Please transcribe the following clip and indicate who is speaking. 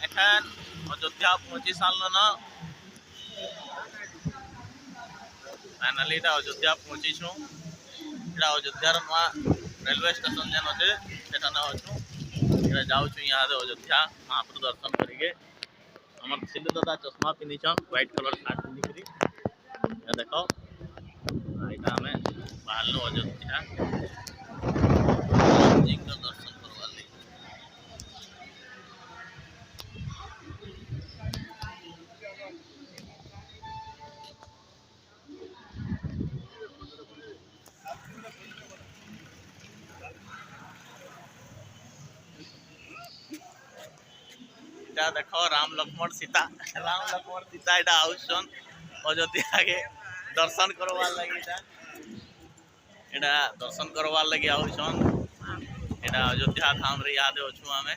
Speaker 1: एखान अयोध्या पहुंची साल न फाइनली अयोध्या पहुंची छू इटा अयोध्यार नुआ रेलवे स्टेशन जेन अच्छे सेठाने अच्छू इटा जाऊँ यहाँ अयोध्या महाप्रभु दर्शन करेंगे आम सिलु दादा चश्मा पिंधिछन व्हाइट कलर सार्ट पिंधिक देख यहाँ आम बाहर अयोध्या दर्शन करवार लगी देख राम लक्ष्मण सीता इटा आउसन अयोध्या के दर्शन करवार लगी इटा दर्शन करवार लगी आउसन इटा अयोध्या धाम रे याद अच्छू आमे